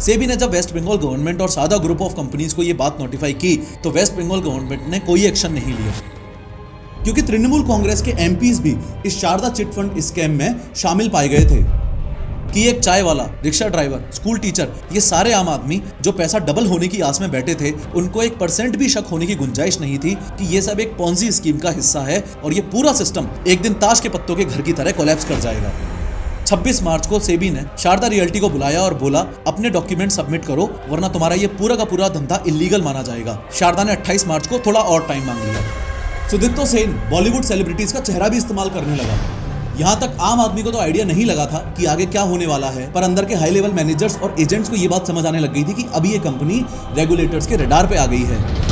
सेबी ने जब waste Bengal government और सादा ग्रुप ऑफ कंपनीज को ये बात नोटिफाई की तो वेस्ट बंगाल गवर्नमेंट ने कोई एक्शन नहीं लिया, क्योंकि तृणमूल कांग्रेस के एमपीज भी इस शारदा चिट फंड स्कैम में शामिल पाए गए थे कि एक चाय वाला, रिक्शा ड्राइवर, स्कूल टीचर, ये सारे आम आदमी जो पैसा डबल होने की आस में बैठे थे, उनको 1% भी शक होने की गुंजाइश नहीं थी कि ये सब एक पॉन्जी स्कीम का हिस्सा है और ये पूरा सिस्टम एक दिन ताश के पत्तों के घर की तरह कोलैप्स कर जाएगा। 26 मार्च को सेबी ने शारदा रियल्टी को बुलाया और बोला अपने डॉक्यूमेंट सबमिट करो वरना तुम्हारा ये पूरा का पूरा धंधा इलीगल माना जाएगा। शारदा ने 28 मार्च को थोड़ा और टाइम मांग लिया। सुदीप्तो सेन बॉलीवुड सेलिब्रिटीज का चेहरा भी इस्तेमाल करने लगा। यहाँ तक आम आदमी को तो आइडिया नहीं लगा था कि आगे क्या होने वाला है, पर अंदर के हाई लेवल मैनेजर्स और एजेंट्स को ये बात समझ आने लग गई थी कि अभी ये कंपनी रेगुलेटर्स के रडार पे आ गई है।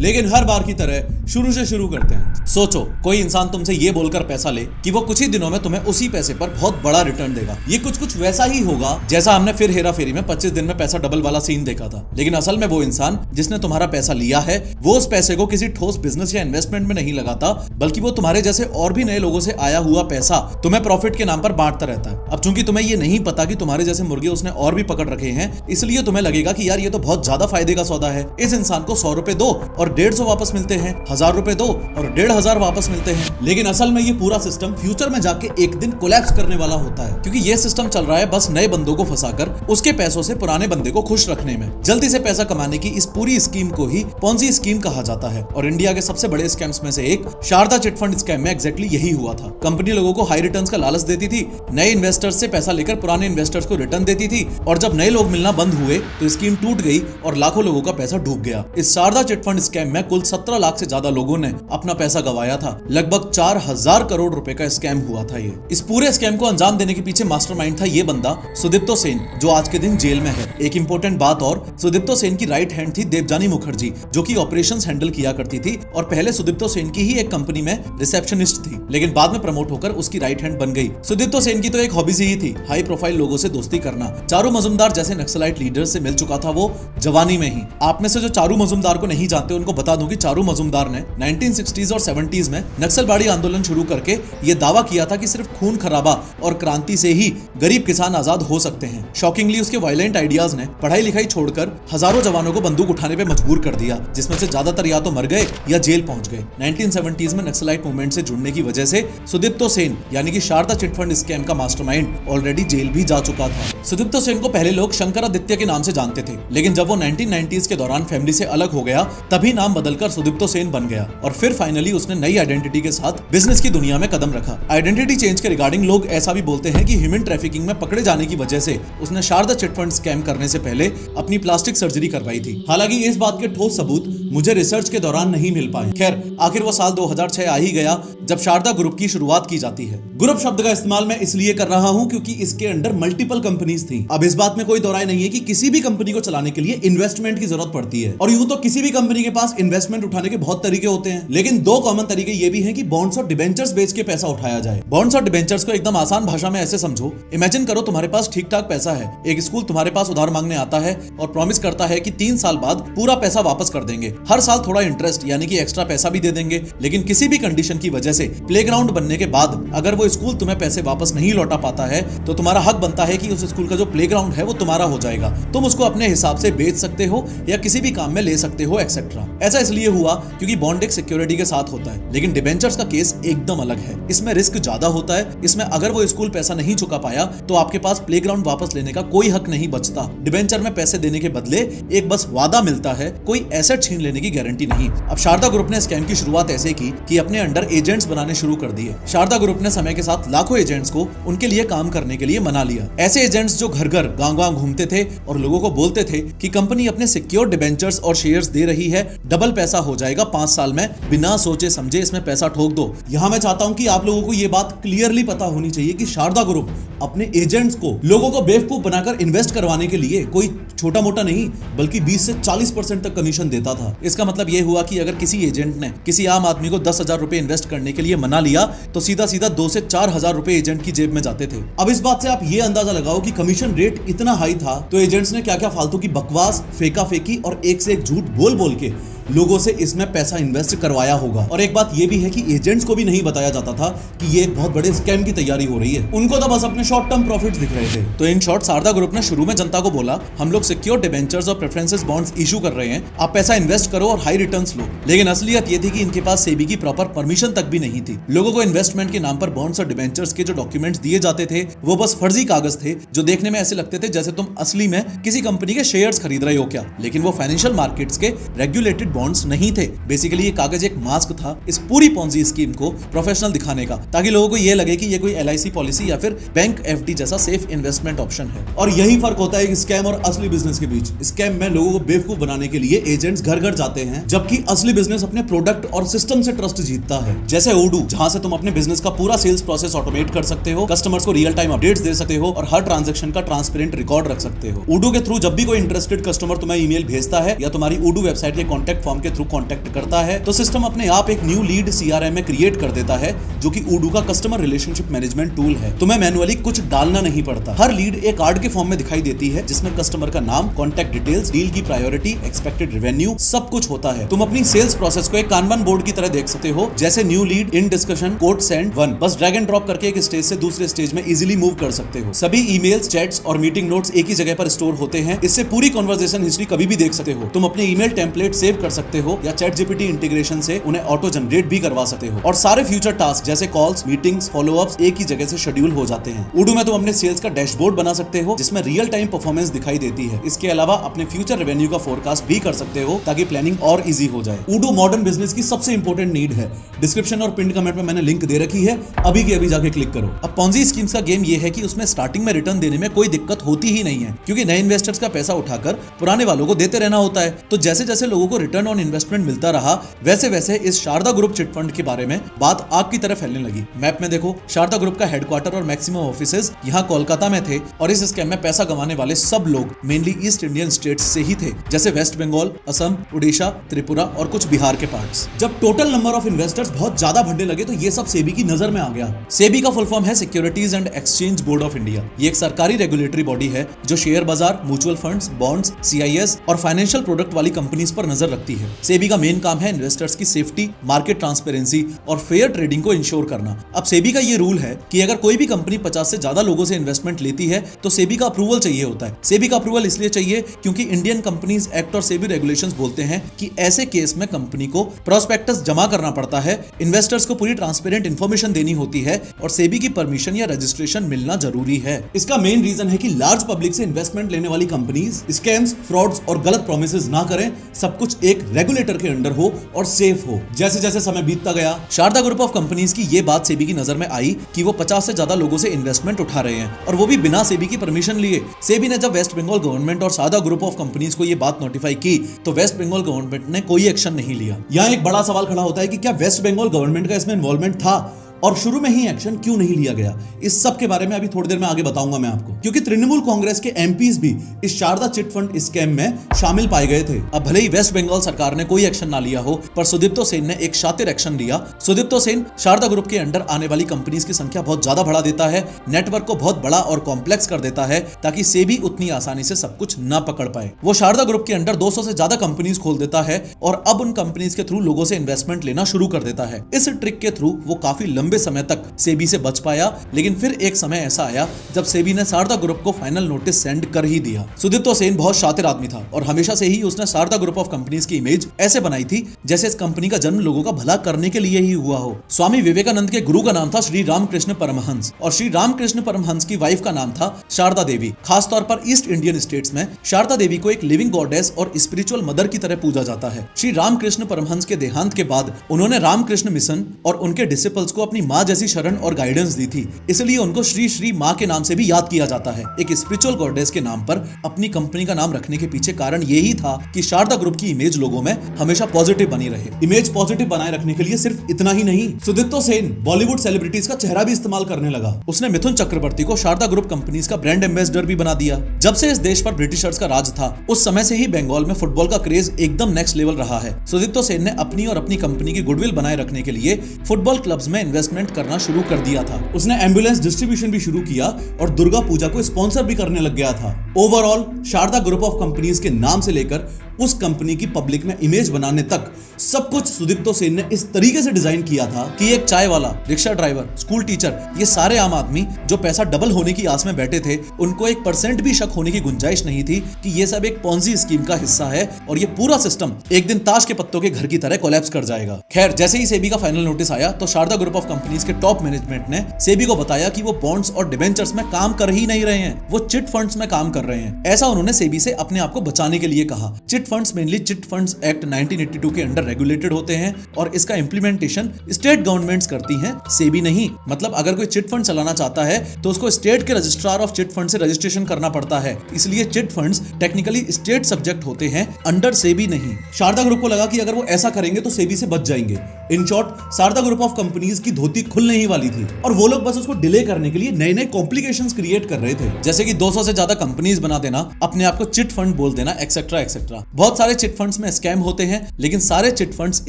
लेकिन हर बार की तरह शुरू से शुरू करते हैं। सोचो कोई इंसान तुमसे ये बोलकर पैसा ले कि वो कुछ ही दिनों में तुम्हें उसी पैसे पर बहुत बड़ा रिटर्न देगा। ये कुछ वैसा ही होगा जैसा हमने फिर हेरा फेरी में 25 दिन में पैसा डबल वाला सीन देखा था। लेकिन असल में वो इंसान जिसने तुम्हारा पैसा लिया है वो उस पैसे को किसी ठोस बिजनेस या इन्वेस्टमेंट में नहीं लगाता, बल्कि वो तुम्हारे जैसे और भी नए लोगों से आया हुआ पैसा तुम्हें प्रॉफिट के नाम पर बांटता रहता है। अब चूंकि तुम्हें ये नहीं पता कि तुम्हारे जैसे मुर्गे उसने और भी पकड़ रखे हैं, इसलिए तुम्हें लगेगा कि यार ये तो बहुत ज्यादा फायदे का सौदा है। इस इंसान को 100 रुपए दो और 150 वापस मिलते हैं, 1000 रुपए दो और 1500 वापस मिलते हैं। लेकिन असल में ये पूरा सिस्टम फ्यूचर में जाके एक दिन कोलैप्स करने वाला होता है, क्योंकि ये सिस्टम चल रहा है बस नए बंदों को फंसाकर उसके पैसों से पुराने बंदे को खुश रखने में। जल्दी से पैसा कमाने की इस पूरी स्कीम को ही पॉन्जी स्कीम कहा जाता है और इंडिया के सबसे बड़े स्कैम्स में से एक शारदा चिट फंड स्कैम में एग्जैक्टली यही हुआ था। कंपनी लोगों को हाई रिटर्न्स का लालच देती थी, नए इन्वेस्टर्स से पैसा लेकर पुराने इन्वेस्टर्स को रिटर्न देती थी और जब नए लोग मिलना बंद हुए तो स्कीम टूट गई और लाखों लोगों का पैसा डूब गया। इस शारदा चिट फंड स्कैम में कुल 17 लाख से ज्यादा लोगों ने अपना पैसा गवाया था। लगभग 4000 करोड़ रुपए का स्कैम हुआ था ये। इस पूरे स्कैम को अंजाम देने के पीछे मास्टरमाइंड था ये बंदा सुदीप्तो सेन, जो आज के दिन जेल में है। एक इंपॉर्टेंट बात और, सुदीप्तो सेन की राइट हैंड थी देवजानी मुखर्जी, जो कि ऑपरेशंस हैंडल किया करती थी और पहले सुदीप्तो सेन की ही एक कंपनी में रिसेप्शनिस्ट थी, लेकिन बाद में प्रमोट होकर उसकी राइट हैंड बन गई। सुदीप्तो सेन की तो एक हॉबीज ही थी हाई प्रोफाइल लोगों से दोस्ती करना। चारू मजुमदार जैसे नक्सलाइट लीडर से मिल चुका था वो जवानी में ही। आप में से जो चारू मजुमदार को नहीं जानते उनको बता दूं कि चारू मजुमदार ने 1960s और 70s में नक्सलवाड़ी आंदोलन शुरू करके ये दावा किया था कि सिर्फ खून खराबा और क्रांति से ही गरीब किसान आजाद हो सकते हैं। शॉकिंगली उसके वायलेंट आइडियाज ने पढ़ाई लिखाई छोड़कर हजारों जवानों को बंदूक उठाने पे मजबूर कर दिया, जिसमें से ज्यादातर या तो मर गए या जेल पहुंच गए। 1970s में नक्सलाइट मूवमेंट से जुड़ने की वजह से सुदीप्तो सेन यानी कि शारदा चिट फंड स्कैम का मास्टरमाइंड ऑलरेडी जेल भी जा चुका था। सुदीप्तो सेन को पहले लोग शंकरादित्य के नाम से जानते थे, लेकिन जब वो 1990s के दौरान फैमिली से अलग हो गया तभी नाम बदलकर सुदीप्तो सेन बन गया और फिर फाइनली उसने नई आइडेंटिटी के साथ बिजनेस की दुनिया में कदम रखा। आइडेंटिटी चेंज के रिगार्डिंग लोग ऐसा भी बोलते हैं कि ह्यूमन ट्रैफिकिंग में पकड़े जाने की वजह से उसने शारदा चिट फंड स्कैम करने से पहले अपनी प्लास्टिक सर्जरी करवाई थी। हालांकि इस बात के ठोस सबूत मुझे रिसर्च के दौरान नहीं मिल पाए। खैर आखिर वो साल 2006 आ ही गया जब शारदा ग्रुप की शुरुआत की जाती है। ग्रुप शब्द का इस्तेमाल मैं इसलिए कर रहा हूं क्योंकि इसके अंडर मल्टीपल कंपनीज थी। अब इस बात में कोई दो राय नहीं है कि किसी भी कंपनी को चलाने के लिए इन्वेस्टमेंट की जरूरत पड़ती है, और यूं तो किसी भी कंपनी के पास इन्वेस्टमेंट उठाने के बहुत तरीके होते हैं, लेकिन दो कॉमन तरीके ये भी हैं कि बॉन्ड्स और डिबेंचर्स बेच के पैसा उठाया जाए। बॉन्ड्स और डिबेंचर्स को एकदम आसान भाषा में ऐसे समझो, इमेजिन करो तुम्हारे पास ठीक ठाक पैसा है, एक स्कूल तुम्हारे पास उधार मांगने आता है और प्रॉमिस करता है कि 3 साल बाद पूरा पैसा वापस कर देंगे, हर साल थोड़ा इंटरेस्ट यानी कि एक्स्ट्रा पैसा भी दे देंगे, लेकिन किसी भी कंडीशन की वजह से प्लेग्राउंड बनने के बाद अगर वो स्कूल तुम्हें पैसे वापस नहीं लौटा पाता है तो तुम्हारा हक बनता है कि उस स्कूल का जो प्लेग्राउंड है वो तुम्हारा हो जाएगा, तुम उसको अपने हिसाब से बेच सकते हो या किसी भी काम में ले सकते हो एक्सेट्रा। ऐसा इसलिए हुआ क्योंकि बॉन्ड एक सिक्योरिटी के साथ होता है, लेकिन डिबेंचर्स का केस एकदम अलग है। इसमें रिस्क ज्यादा होता है। इसमें अगर वो स्कूल पैसा नहीं चुका पाया तो आपके पास प्लेग्राउंड वापस लेने का कोई हक नहीं बचता। डिबेंचर में पैसे देने के बदले एक बस वादा मिलता है, कोई एसेट छीन लेने की गारंटी नहीं। अब शारदा ग्रुप ने स्कैम की शुरुआत ऐसे की कि अपने अंडर एजेंट्स बनाने शुरू कर दिए। शारदा ग्रुप ने समय के साथ लाखों एजेंट्स को उनके लिए काम करने के लिए मना लिया। ऐसे एजेंट्स जो घर घर गांव-गांव घूमते थे और लोगों को बोलते थे कि कंपनी अपने सिक्योर डिबेंचर्स और शेयर्स दे रही है, डबल पैसा हो जाएगा 5 साल में, बिना सोचे समझे इसमें पैसा ठोक दो। यहाँ मैं चाहता हूँ कि आप लोगों को ये बात क्लियरली पता होनी चाहिए कि शारदा ग्रुप अपने एजेंट्स को लोगों को बेवकूफ बनाकर इन्वेस्ट करवाने के लिए कोई छोटा मोटा नहीं बल्कि 20 से 40% तक कमीशन देता था। इसका मतलब ये हुआ कि अगर किसी एजेंट ने किसी आम आदमी को 10,000 रुपए इन्वेस्ट करने के लिए मना लिया तो सीधा सीधा 2 से 4,000 रुपए एजेंट की जेब में जाते थे। अब इस बात से आप ये अंदाजा लगाओ कि कमीशन रेट इतना हाई था तो एजेंट्स ने क्या क्या फालतू की बकवास, फेंका फेंकी और एक से एक झूठ बोल बोल के लोगों से इसमें पैसा इन्वेस्ट करवाया होगा। और एक बात ये भी है कि एजेंट्स को भी नहीं बताया जाता था कि ये एक बहुत बड़े स्कैम की तैयारी हो रही है, उनको तो बस अपने शॉर्ट टर्म प्रॉफिट्स दिख रहे थे। तो इन शॉर्ट शारदा ग्रुप ने शुरू में जनता को बोला, हम लोग सिक्योर डिबेंचर्स और प्रेफरेंसेस बॉन्ड्स इशू कर रहे हैं, आप पैसा इन्वेस्ट करो और हाई रिटर्न्स लो। लेकिन असलियत ये थी कि इनके पास सेबी की प्रॉपर परमिशन तक भी नहीं थी। लोगों को इन्वेस्टमेंट के नाम पर बॉन्ड्स और डिबेंचर्स के जो डॉक्यूमेंट्स दिए जाते थे वो बस फर्जी कागज थे, जो देखने में ऐसे लगते थे जैसे तुम असली में किसी कंपनी के शेयर्स खरीद रहे हो क्या। लेकिन वो फाइनेंशियल मार्केट्स के रेगुलेटेड बॉन्ड्स नहीं थे। बेसिकली ये कागज एक मास्क था इस पूरी पॉन्जी स्कीम को प्रोफेशनल दिखाने का, ताकि लोगों को ये लगे कि ये कोई LIC पॉलिसी या फिर बैंक FD जैसा सेफ इन्वेस्टमेंट ऑप्शन है। और यही फर्क होता है स्कैम और असली बिजनेस के बीच। स्कैम में लोगों को बेवकूफ बनाने के लिए एजेंट्स घर घर जाते हैं, जबकि असली बिजनेस अपने प्रोडक्ट और सिस्टम से ट्रस्ट जीतता है। जैसे Odoo, जहां से तुम अपने बिजनेस का पूरा सेल्स प्रोसेस ऑटोमेट कर सकते हो, कस्टमर्स को रियल टाइम अपडेट्स दे सकते हो और हर ट्रांजैक्शन का ट्रांसपेरेंट रिकॉर्ड रख सकते हो। Odoo के थ्रू जब भी कोई इंटरेस्टेड कस्टमर तुम्हें ईमेल भेजता है या तुम्हारी Odoo वेबसाइट के कॉन्टैक्ट फॉर्म के थ्रू कॉन्टैक्ट करता है, तो सिस्टम अपने आप एक न्यू लीड CRM में क्रिएट कर देता है, जो कि Odoo का कस्टमर रिलेशनशिप मैनेजमेंट टूल है। तुम्हें मैन्युअली कुछ डालना नहीं पड़ता। हर लीड एक कार्ड के फॉर्म में दिखाई देती है, जिसमें कस्टमर का नाम, कॉन्टैक्ट डिटेल्स, डील की प्रायोरिटी, एक्सपेक्टेड रेवेन्यू सब कुछ होता है। तुम अपनी सेल्स प्रोसेस को एक कानबान बोर्ड की तरह देख सकते हो, जैसे new lead, in discussion, code send 1, बस ड्रैग एंड ड्रॉप करके एक स्टेज से दूसरे स्टेज में इजीली मूव कर सकते हो। सभी ईमेल्स, चैट्स और मीटिंग नोट्स एक ही जगह पर स्टोर होते हैं। इससे पूरी कन्वर्सेशन हिस्ट्री कभी भी देख सकते हो। तुम अपने ईमेल टेम्पलेट सेव कर सकते हो या ChatGPT इंटीग्रेशन से उन्हें ऑटो जनरेट भी करवा सकते हो। और सारे फ्यूचर टास्क जैसे कॉल्स, मीटिंग्स, फॉलोअप्स एक ही जगह से शेड्यूल हो जाते हैं। Odoo में तुम अपने सेल्स का डैशबोर्ड बना सकते हो, जिसमें रियल टाइम परफॉर्मेंस दिखाई देती है। इसके अलावा अपने फ्यूचर रेवेन्यू का फोरकास्ट भी कर सकते हो, ताकि प्लानिंग और इजी हो जाए। Odoo मॉडर्न बिजनेस की सबसे इंपॉर्टेंट नीड है। डिस्क्रिप्शन और पिन कमेंट में मैंने लिंक दे रखी है, अभी के अभी जाके क्लिक करो। अब पॉन्जी स्कीम्स का गेम ये है कि उसमें स्टार्टिंग में रिटर्न देने में कोई दिक्कत होती ही नहीं है, क्योंकि नए इन्वेस्टर्स का पैसा उठाकर पुराने वालों को देते रहना होता है। तो जैसे जैसे लोगों को रिटर्न ऑन इन्वेस्टमेंट मिलता रहा, वैसे वैसे इस शारदा ग्रुप चिट फंड के बारे में बात आग की तरह फैलने लगी। मैप में देखो, शारदा ग्रुप का हेडक्वार्टर और मैक्सिमम ऑफिसेज यहाँ कोलकाता में थे, और इस स्कैम में पैसा गंवाने वाले सब लोग मेनली ईस्ट इंडियन स्टेट्स से ही थे, जैसे वेस्ट बंगाल, असम, उड़ीसा, त्रिपुरा और कुछ बिहार के पार्ट्स। जब टोटल नंबर ऑफ इन्वेस्टर्स बहुत ज्यादा बढ़ने लगे, तो ये सब सेबी की नजर में आ गया। सेबी का फुल फॉर्म है securities and exchange board of India. ये एक सरकारी रेगुलेटरी बॉडी है जो शेयर बाजार, म्यूचुअल फंड्स, बॉन्ड्स, CIS और फाइनेंशियल प्रोडक्ट वाली कंपनीज पर नजर रखती है। सेबी का मेन काम है इन्वेस्टर्स की सेफ्टी, मार्केट ट्रांसपेरेंसी और फेयर ट्रेडिंग को इंश्योर करना। अब सेबी का ये रूल है कि अगर कोई भी कंपनी 50 से ज्यादा लोगों से इन्वेस्टमेंट लेती है, तो सेबी का अप्रूवल चाहिए होता है। सेबी का अप्रूवल इसलिए चाहिए क्योंकि इंडियन कंपनीज एक्ट और सेबी रेगुलेशंस बोलते हैं कि ऐसे केस में कंपनी को प्रोस्पेक्टस जमा करना पड़ता है, इन्वेस्टर्स को पूरी ट्रांसपेरेंट इंफॉर्मेशन देनी होती है और सेबी की परमिशन या रजिस्ट्रेशन मिलना जरूरी है। इसका मेन रीजन है कि लार्ज पब्लिक से इन्वेस्टमेंट लेने वाली कंपनीज स्कैम्स, फ्रॉड्स और गलत प्रॉमिसेस ना करें, सब कुछ एक रेगुलेटर के अंडर हो और सेफ हो। जैसे जैसे समय बीतता गया, शारदा ग्रुप ऑफ कंपनीज की ये बात सेबी की नजर में आई कि वो 50 से ज्यादा लोगों से इन्वेस्टमेंट उठा रहे हैं, और वो भी बिना सेबी की परमिशन लिए। सेबी ने जब वेस्ट बंगाल गवर्नमेंट और शारदा ग्रुप ऑफ कंपनीज को ये बात नोटिफाई की, तो वेस्ट बंगाल गवर्नमेंट ने कोई एक्शन नहीं लिया। यहाँ एक बड़ा सवाल खड़ा होता है कि क्या वेस्ट बंगाल गवर्नमेंट का इसमें इन्वॉल्वमेंट था, और शुरू में ही एक्शन क्यों नहीं लिया गया? इस सब के बारे में अभी थोड़ी देर में आगे बताऊंगा मैं आपको, क्योंकि तृणमूल कांग्रेस के MPs भी इस शारदा चिट फंड स्कैम में शामिल पाए गए थे। अब भले ही वेस्ट बंगाल सरकार ने कोई एक्शन ना लिया हो, पर सुदीप्तो सेन ने एक शातिर एक्शन लिया। सुदीप्तो सेन शारदा ग्रुप के अंडर आने वाली कंपनीज की संख्या बहुत ज्यादा बढ़ा देता है, नेटवर्क को बहुत बड़ा और कॉम्प्लेक्स कर देता है, ताकि सेबी उतनी आसानी से सब कुछ ना पकड़ पाए। वो शारदा ग्रुप के अंडर 200 से ज्यादा कंपनीज खोल देता है, और अब उन कंपनीज के थ्रू लोगों से इन्वेस्टमेंट लेना शुरू कर देता है। इस ट्रिक के थ्रू वो काफी लंबे समय तक सेबी से बच पाया, लेकिन फिर एक समय ऐसा आया जब सेबी ने शारदा ग्रुप को फाइनल नोटिस सेंड कर ही दिया। सुदीप्तो सेन बहुत शातिर आदमी था, और हमेशा से ही उसने शारदा ग्रुप ऑफ कंपनीज की इमेज ऐसे बनाई थी जैसे इस कंपनी का जन्म लोगों का भला करने के लिए ही हुआ हो। स्वामी विवेकानंद के गुरु का नाम था श्री रामकृष्ण परमहंस, और श्री रामकृष्ण परमहंस की वाइफ का नाम था शारदा देवी। खासतौर पर ईस्ट इंडियन स्टेट्स में शारदा देवी को एक लिविंग गॉडेस और स्पिरिचुअल मदर की तरह पूजा जाता है। श्री रामकृष्ण परमहंस के देहांत के बाद उन्होंने रामकृष्ण मिशन और उनके डिसिपल्स को अपनी माँ जैसी शरण और गाइडेंस दी थी, इसलिए उनको श्री श्री माँ के नाम से भी याद किया जाता है। एक स्पिरिचुअल गॉडेस के नाम पर अपनी कंपनी का नाम रखने के पीछे कारण यही था कि शारदा ग्रुप की इमेज लोगों में हमेशा पॉजिटिव बनी रहे। इमेज पॉजिटिव बनाए रखने के लिए सिर्फ इतना ही नहीं, सुदीप्तो सेन बॉलीवुड सेलिब्रिटीज का चेहरा भी इस्तेमाल करने लगा। उसने मिथुन चक्रवर्ती को शारदा ग्रुप कंपनीज का ब्रांड एम्बेसडर भी बना दिया। जब से इस देश पर ब्रिटिशर्स का राज था, उस समय से ही बंगाल में फुटबॉल का क्रेज एकदम नेक्स्ट लेवल रहा है। सुदीप्तो सेन ने अपनी और अपनी कंपनी की गुडविल बनाए रखने के लिए फुटबॉल क्लब्स में इन्वेस्टमेंट करना शुरू कर दिया था। उसने एम्बुलेंस डिस्ट्रीब्यूशन भी शुरू किया और दुर्गा पूजा को स्पॉन्सर भी करने लग गया था। Overall Sharda group of companies के नाम से लेकर उस कंपनी की पब्लिक में इमेज बनाने तक सब कुछ सुदीप्तो सेन ने इस तरीके से डिजाइन किया था कि एक चाय वाला, रिक्शा ड्राइवर, स्कूल टीचर, ये सारे आम आदमी जो पैसा डबल होने की आस में बैठे थे, उनको 1% भी शक होने की गुंजाइश नहीं थी कि ये सब एक पॉन्जी स्कीम का हिस्सा है और ये पूरा सिस्टम एक दिन ताश के पत्तों के घर की तरह कोलैप्स कर जाएगा। खैर, जैसे ही सेबी का फाइनल नोटिस आया तो शारदा ग्रुप ऑफ कंपनीज के टॉप मैनेजमेंट ने सेबी को बताया कि वो बॉन्ड्स और डिबेंचर्स में काम कर ही नहीं रहे हैं, वो चिट फंड्स में काम कर रहे हैं। ऐसा उन्होंने सेबी से अपने आप को बचाने के लिए कहा। Chit funds mainly chit funds act 1982 के अंडर रेगुलेटेड होते हैं और इसका इंप्लीमेंटेशन स्टेट गवर्नमेंट्स करती हैं, सेबी नहीं। मतलब अगर कोई चिट फंड चलाना चाहता है तो उसको स्टेट के रजिस्ट्रार ऑफ चिट फंड से रजिस्ट्रेशन करना पड़ता है, इसलिए chit funds technically state subject होते हैं, अंडर सेबी नहीं। शारदा ग्रुप को लगा कि अगर वो ऐसा करेंगे तो सेबी से बच जाएंगे। In short, Sharda group of companies की धोती खुलने ही वाली थी और वो लोग बस उसको डिले करने के लिए नए नए कॉम्प्लिकेशंस क्रिएट कर रहे थे, जैसे कि 200 से ज्यादा कंपनीज बना देना, अपने आप को चिट फंड बोल देना, एक्सेट्रा एक्सेट्रा। बहुत सारे चिट फंड्स में स्कैम होते हैं, लेकिन सारे चिट फंड्स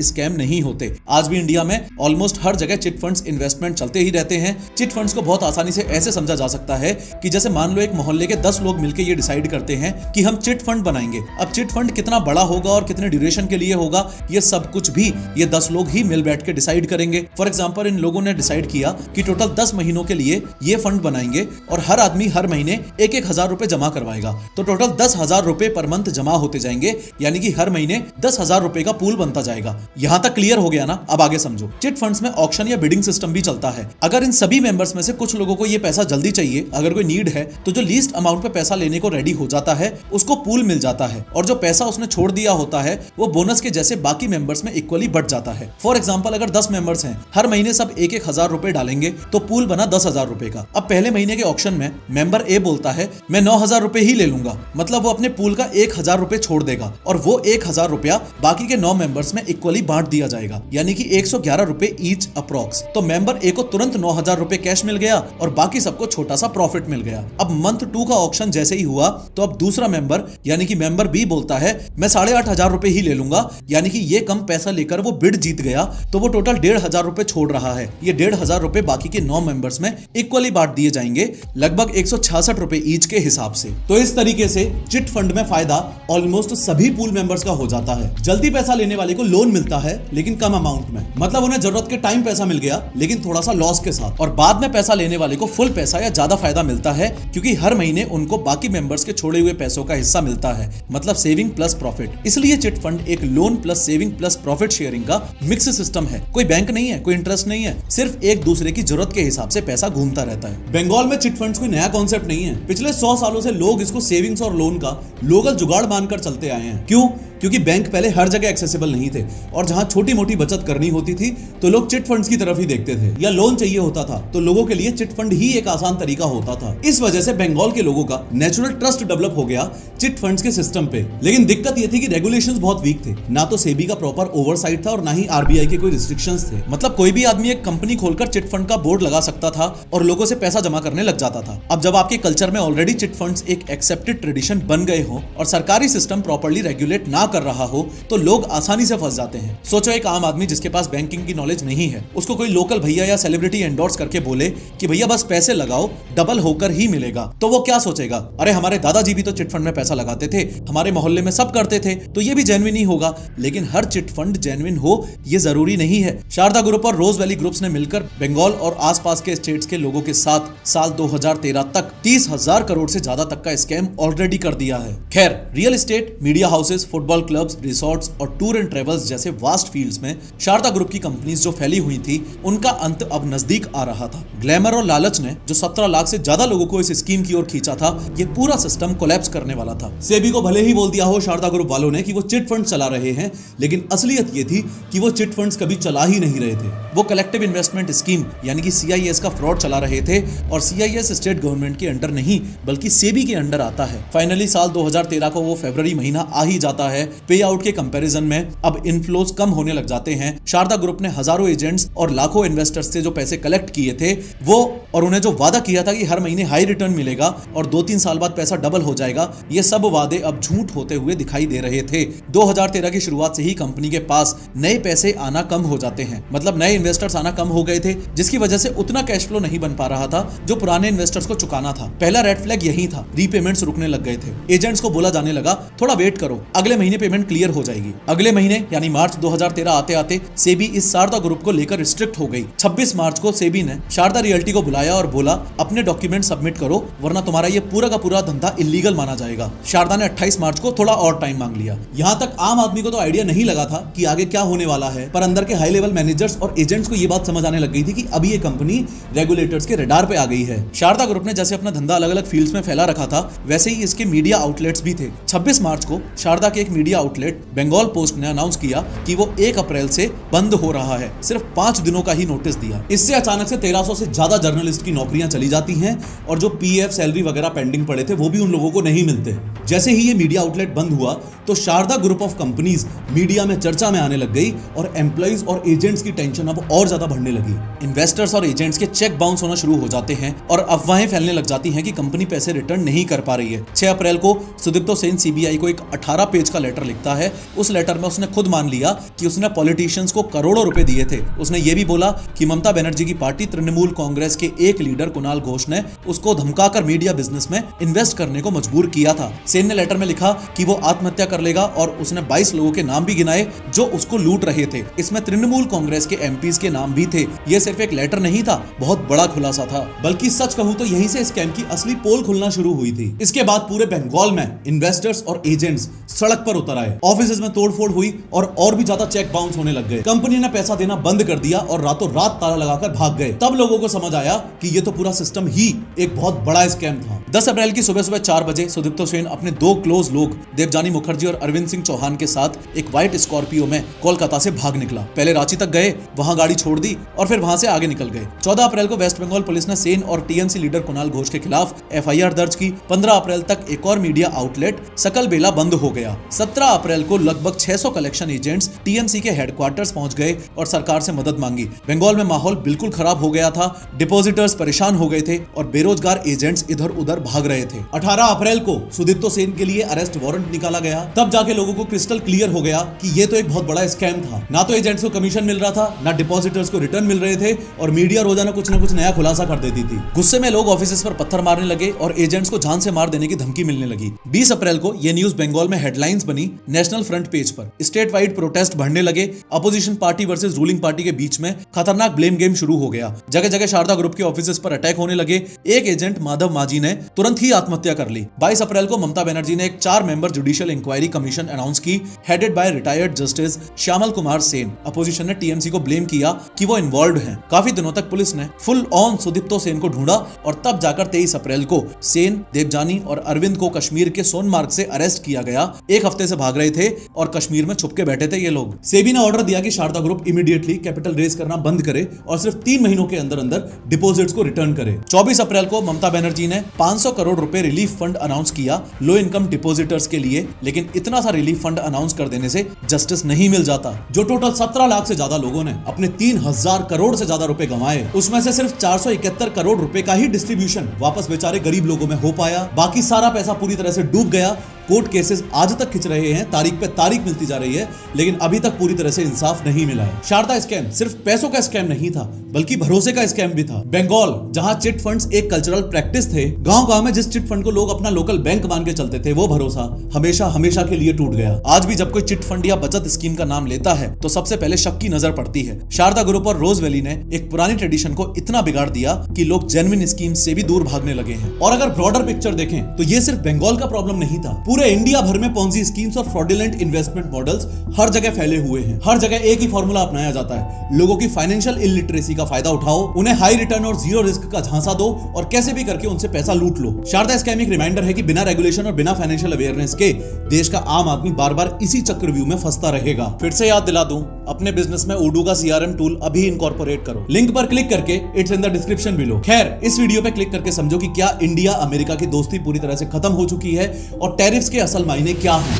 स्कैम नहीं होते। आज भी इंडिया में ऑलमोस्ट हर जगह चिट फंड्स इन्वेस्टमेंट चलते ही रहते हैं। चिट फंड्स को बहुत आसानी से ऐसे समझा जा सकता है कि जैसे मान लो एक मोहल्ले के 10 लोग मिलकर ये डिसाइड करते हैं कि हम चिट फंड बनाएंगे। अब चिट फंड कितना बड़ा होगा और कितने ड्यूरेशन के लिए होगा, ये सब कुछ भी ये 10 लोग ही मिल बैठ के डिसाइड करेंगे। फॉर एग्जांपल, इन लोगों ने डिसाइड किया कि टोटल 10 महीनों के लिए ये फंड बनाएंगे और हर आदमी हर महीने 1,000 रुपए जमा करवाएगा, तो टोटल 10,000 रुपए पर मंथ जमा होते जाएंगे, यानी कि हर महीने 10,000 रुपए का पूल बनता जाएगा। यहां तक क्लियर हो गया ना? अब आगे समझो। चिट फंड्स में ऑक्शन या बिडिंग सिस्टम भी चलता है। अगर इन सभी मेंबर्स में से कुछ लोगों को ये पैसा जल्दी चाहिए, अगर कोई नीड है, तो जो लीस्ट अमाउंट पे पैसा लेने को रेडी हो जाता है उसको पूल मिल जाता है और जो पैसा उसने छोड़ दिया होता है वो बोनस के जैसे बाकी मेंबर्स में इक्वली बढ़ जाता है। फॉर एग्जांपल, अगर 10 मेंबर्स हैं, हर महीने सब 1,000 रुपए डालेंगे तो पूल बना 10,000 रुपए का। अब पहले महीने के ऑक्शन में मेंबर ए बोलता है मैं 9,000 रुपए ही ले लूंगा, मतलब वो अपने पूल का 1,000 रुपए छोड़ देगा और वो 1,000 रुपया बाकी के 9 मेंबर्स में इक्वली बांट दिया जाएगा, यानी कि 111 रुपए ईच अप्रॉक्स। तो मेंबर ए को तुरंत 9,000 रुपए कैश मिल गया और बाकी सबको छोटा सा प्रॉफिट मिल गया। अब मंथ 2 का ऑक्शन जैसे ही हुआ तो अब दूसरा मेंबर यानी कि मेंबर बी बोलता है मैं 8,500 रुपए ही ले लूंगा, यानी कि ये कम पैसा लेकर वो बिड जीत गया, तो वो टोटल 1,500 रुपए छोड़ रहा है। ये 1,500 रुपए बाकी के 9 मेंबर्स में इक्वली बांट दिए जाएंगे, लगभग 166 रुपए ईच के हिसाब से। तो इस तरीके से चिट फंड में फायदा ऑलमोस्ट सभी पूल मेंबर्स का हो जाता है। जल्दी पैसा लेने वाले को लोन मिलता है लेकिन कम अमाउंट में, मतलब उन्हें जरूरत के टाइम पैसा मिल गया लेकिन थोड़ा सा लॉस के साथ, और बाद में पैसा लेने वाले को फुल पैसा या ज्यादा फायदा मिलता है क्योंकि हर महीने उनको बाकी मेंबर्स के छोड़े हुए पैसों का हिस्सा मिलता है, मतलब सेविंग प्लस प्रॉफिट। इसलिए चिट फंड एक loan plus saving plus profit sharing का मिक्स सिस्टम है। कोई बैंक नहीं है, कोई इंटरेस्ट नहीं है, सिर्फ एक दूसरे की जरूरत के हिसाब से पैसा घूमता रहता है। बंगाल में चिट फंड्स कोई नया कॉन्सेप्ट नहीं है। पिछले 100 सालों से लोग इसको सेविंग्स और लोन का लोकल जुगाड़ मानकर चलते आए हैं। क्यों? क्योंकि बैंक पहले हर जगह एक्सेसिबल नहीं थे और जहां छोटी मोटी बचत करनी होती थी तो लोग चिट फंड्स की तरफ ही देखते थे, या लोन चाहिए होता था तो लोगों के लिए चिट फंड ही एक आसान तरीका होता था। इस वजह से बंगाल के लोगों का नेचुरल ट्रस्ट डेवलप हो गया चिट फंड्स के सिस्टम पे। लेकिन दिक्कत यह थी कि रेगुलेशंस बहुत वीक थे, ना तो सेबी का प्रॉपर ओवरसाइट था और ना ही आरबीआई के कोई रिस्ट्रिक्शंस थे। मतलब कोई भी आदमी एक कंपनी खोलकर चिट फंड का बोर्ड लगा सकता था और लोगों से पैसा जमा करने लग जाता था। अब जब आपके कल्चर में ऑलरेडी चिट फंड्स एक एक्सेप्टेड ट्रेडिशन बन गए हो और सरकारी सिस्टम प्रॉपर्ली रेगुलेट ना कर रहा हो तो लोग आसानी से फंस जाते हैं। सोचो एक आम आदमी जिसके पास बैंकिंग की नॉलेज नहीं है, उसको कोई लोकल भैया या सेलिब्रिटी एंडोर्स करके बोले कि भैया बस पैसे लगाओ, डबल होकर ही मिलेगा, तो वो क्या सोचेगा? अरे हमारे दादाजी भी तो चिट फंड में पैसा लगाते थे, हमारे मोहल्ले में सब करते थे, तो ये भी जेन्युइन ही होगा। लेकिन हर चिट फंड जेन्युइन हो ये जरूरी नहीं है। शारदा ग्रुप और रोज वैली ग्रुप्स ने मिलकर बंगाल और आसपास के स्टेट्स के लोगों के साथ साल 2013 तक 30,000 करोड़ से ज्यादा तक का स्कैम ऑलरेडी कर दिया है। खैर, real estate, media houses, football clubs, resorts और टूर एंड ट्रेवल्स जैसे वास्ट फील्ड्स में शारदा ग्रुप की कंपनीज जो फैली हुई थी उनका अंत अब नजदीक आ रहा था। ग्लैमर और लालच ने जो 17 लाख से ज्यादा लोगों को इस स्कीम की ओर खींचा था, ये पूरा सिस्टम कोलैप्स करने वाला था। सेबी को भले ही बोल दिया हो शारदा ग्रुप वालों ने कि वो चिट फंड चला रहे हैं, लेकिन असलियत ये थी कि वो चिट फंड्स कभी चला ही नहीं रहे थे। वो कलेक्टिव इन्वेस्टमेंट स्कीम यानी कि CIS का फ्रॉड चला रहे थे और CIS स्टेट गवर्नमेंट के अंडर नहीं बल्कि सेबी के अंडर आता है। फाइनली साल 2013 को वो फरवरी महीना आ ही जाता है। पे आउट के कंपैरिजन में अब इनफ्लोज कम होने लग जाते हैं। शारदा ग्रुप ने हजारों एजेंट्स और लाखों इन्वेस्टर्स से जो पैसे कलेक्ट किए थे वो, और उन्हें जो वादा किया था कि हर महीने हाई रिटर्न मिलेगा और 2-3 साल बाद पैसा डबल हो जाएगा, ये सब वादे अब झूठ होते हुए दिखाई दे रहे थे। 2013 की शुरुआत से ही कंपनी के पास नए पैसे आना कम हो जाते हैं, मतलब नए इन्वेस्टर्स आना कम हो गए थे, जिसकी वजह से उतना कैश फ्लो नहीं बन पा रहा था जो पुराने इन्वेस्टर्स को चुकाना था। पहला रेड फ्लैग यही था, रीपेमेंट्स रुकने लग गए थे। एजेंट्स को बोला जाने लगा थोड़ा वेट करो, अगले महीने ये पेमेंट क्लियर हो जाएगी। अगले महीने यानी मार्च 2013 आते आते सेबी इस शारदा ग्रुप को लेकर रिस्ट्रिक्ट हो गई। 26 मार्च को सेबी ने शारदा रियल्टी को बुलाया और बोला अपने डॉक्यूमेंट सबमिट करो वरना तुम्हारा ये पूरा का पूरा धंधा इलीगल माना जाएगा। शारदा ने 28 मार्च को थोड़ा और टाइम मांग लिया। यहाँ तक आम आदमी को तो आइडिया नहीं लगा था कि आगे क्या होने वाला है, पर अंदर के हाई लेवल मैनेजर्स और एजेंट्स को ये बात समझ आने लग गई थी कि अभी ये कंपनी रेगुलेटर्स के रडार पे आ गई है। शारदा ग्रुप ने जैसे अपना धंधा अलग अलग फील्ड्स में फैला रखा था वैसे ही इसके मीडिया आउटलेट्स भी थे। 26 मार्च को शारदा के एक मीडिया आउटलेट बंगाल पोस्ट ने अनाउंस किया कि वो 1 अप्रैल से बंद हो रहा है। सिर्फ 5 दिनों का ही नोटिस दिया। इससे अचानक से 1300 से ज्यादा जर्नलिस्ट की नौकरियां चली जाती हैं और जो पीएफ सैलरी वगैरह पेंडिंग पड़े थे वो भी उन लोगों को नहीं मिलते। जैसे ही ये मीडिया आउटलेट बंद हुआ तो Sharda group of companies media में चर्चा में आने लग गई और एम्प्लॉइज और एजेंट्स की टेंशन अब और ज्यादा बढ़ने लगी। इन्वेस्टर्स और एजेंट्स के चेक बाउंस होना शुरू हो जाते हैं और अफवाहें फैलने लग जाती हैं कि कंपनी पैसे रिटर्न नहीं कर पा रही है। 6 अप्रैल को सुदीप्तो सेन सीबीआई को एक 18 पेज का लेटर लिखता है। उस लेटर में उसने खुद मान लिया कि उसने पॉलिटिशियंस को करोड़ों रुपए दिए थे। उसने ये भी बोला कि ममता बनर्जी की पार्टी तृणमूल कांग्रेस के एक लीडर कुणाल घोष ने उसको धमकाकर मीडिया बिजनेस में इन्वेस्ट करने को मजबूर किया था। सेन ने लेटर में लिखा कि वो आत्महत्या कर लेगा और उसने 22 लोगों के नाम भी गिनाए जो उसको लूट रहे थे। इसमें तृणमूल कांग्रेस के एमपीज के नाम भी थे। ये सिर्फ एक लेटर नहीं था, बहुत बड़ा खुलासा था। बल्कि सच कहूं तो यहीं से स्कैम की असली पोल खुलना शुरू हुई थी। इसके बाद पूरे बंगाल में इन्वेस्टर्स और एजेंट्स सड़क पर उतर आए। ऑफिसेज में तोड़फोड़ हुई और भी ज्यादा चेक बाउंस होने लग गए। कंपनी ने पैसा देना बंद कर दिया और रातों रात ताला लगाकर भाग गए। तब लोगों को समझ आया कि ये तो पूरा सिस्टम ही एक बहुत बड़ा स्कैम था। 10 अप्रैल की सुबह 4 बजे सुदीप्तो सेन अपने 2 क्लोज लोग देवजानी मुखर्जी और अरविंद सिंह चौहान के साथ एक व्हाइट स्कॉर्पियो में कोलकाता से भाग निकला। पहले रांची तक गए, वहां गाड़ी छोड़ दी और फिर वहां से आगे निकल गए। 14 अप्रैल को वेस्ट बंगाल पुलिस ने सेन और टीएमसी लीडर कुणाल घोष के खिलाफ एफआईआर दर्ज की। 15 अप्रैल तक एक और मीडिया आउटलेट सकल बेला बंद हो गया। 17 अप्रैल को लगभग 600 कलेक्शन एजेंट्स टीएमसी के हेडक्वार्टर्स पहुंच गए और सरकार से मदद मांगी। बंगाल में माहौल बिल्कुल खराब हो गया था। डिपॉजिटर्स परेशान हो गए थे और बेरोजगार एजेंट्स इधर उधर भाग रहे थे। 18 अप्रैल को सुदीप्तो सेन के लिए अरेस्ट वारंट निकाला गया। तब जाके लोगों को क्रिस्टल क्लियर हो गया कि ये तो एक बहुत बड़ा स्कैम था। ना तो एजेंट्स को कमीशन मिल रहा था, ना डिपॉजिटर्स को रिटर्न मिल रहे थे और मीडिया रोजाना कुछ ना कुछ नया खुलासा कर देती थी। गुस्से में लोग ऑफिसेस पर पत्थर मारने लगे और एजेंट्स को जान से मार देने की धमकी मिलने लगी। 20 अप्रैल को यह न्यूज बंगाल में हेडलाइंस बनी नेशनल फ्रंट पेज पर। स्टेट वाइड प्रोटेस्ट बढ़ने लगे। Opposition party versus ruling party के बीच में खतरनाक ब्लेम गेम शुरू हो गया। जगह जगह शारदा ग्रुप के ऑफिसेस पर अटैक होने लगे। एक एजेंट माधव माझी ने तुरंत ही आत्महत्या कर ली। 22 अप्रैल को ममता बनर्जी ने एक 4 member judicial inquiry commission announce की, headed by retired justice Shyamal Kumar Sen. Opposition ने टीएमसी को ब्लेम किया कि वो इन्वॉल्व्ड हैं। काफी दिनों तक पुलिस ने फुल ऑन सुदीप्तो सेन को ढूंढा और तब जाकर 23 अप्रैल को सेन, देवजानी और अरविंद को कश्मीर के सोनमार्ग से अरेस्ट किया गया। एक हफ्ते से भाग रहे थे और कश्मीर में छुप के बैठे थे ये लोग। सेबी ने ऑर्डर दिया कि Sharda group immediately capital raise करना बंद करे और सिर्फ 3 महीनों के अंदर अंदर डिपॉजिट्स को रिटर्न करे। 24 अप्रैल को ममता बनर्जी ने 500 करोड़ रुपए रिलीफ फंड अनाउंस किया लो इनकम डिपॉजिटर्स के लिए। लेकिन इतना सा रिलीफ फंड अनाउंस कर देने से जस्टिस नहीं मिल जाता। जो टोटल 17 लाख से ज्यादा लोगों ने अपने 3000 करोड़ से ज्यादा रुपए गंवाए, उसमें से सिर्फ 471 करोड़ रुपए का ही डिस्ट्रीब्यूशन वापस बेचारे गरीब लोगों में हो पाया। बाकी सारा पैसा पूरी तरह से डूब गया। कोर्ट केसेस आज तक खिंच रहे हैं, तारीख पे तारीख मिलती जा रही है, लेकिन अभी तक पूरी तरह से इंसाफ नहीं मिला है। शारदा स्कैम सिर्फ पैसों का स्कैम नहीं था, बल्कि भरोसे का स्कैम भी था। बंगाल जहां चिट फंड्स एक कल्चरल प्रैक्टिस थे, गांव-गांव में जिस चिट फंड को लोग अपना लोकल बैंक मान के चलते थे, वो भरोसा हमेशा हमेशा के लिए टूट गया। आज भी जब कोई चिट फंड या बचत स्कीम का नाम लेता है तो सबसे पहले शक की नजर पड़ती है। शारदा ग्रुप और रोज वैली ने एक पुरानी ट्रेडिशन को इतना बिगाड़ दिया कि लोग जेन्युइन स्कीम से भी दूर भागने लगे हैं। और अगर ब्रॉडर पिक्चर देखें तो ये सिर्फ बंगाल का प्रॉब्लम नहीं था। पूरे इंडिया भर में पॉन्जी स्कीम्स और फ्रॉडुलेंट इन्वेस्टमेंट मॉडल्स हर जगह फैले हुए हैं। हर जगह एक ही फॉर्मूला अपनाया जाता है, लोगों की फाइनेंशियल इलिटरेसी का फायदा उठाओ, उन्हें हाई रिटर्न और जीरो रिस्क का झांसा दो और कैसे भी करके उनसे पैसा लूट लो। शारदा स्कैम एक रिमाइंडर है कि बिना रेगुलेशन और बिना फाइनेंशियल अवेयरनेस के देश का आम आदमी बार बार इसी चक्रव्यूह में फंसता रहेगा। फिर से याद दिला दूं, अपने बिजनेस में ओडू का सीआरएम टूल अभी इनकॉर्पोरेट करो। लिंक पर क्लिक करके it's in the description below. खैर, इस वीडियो पे क्लिक करके समझो कि क्या इंडिया अमेरिका की दोस्ती पूरी तरह से खत्म हो चुकी है और टैरिफ्स के असल मायने क्या हैं।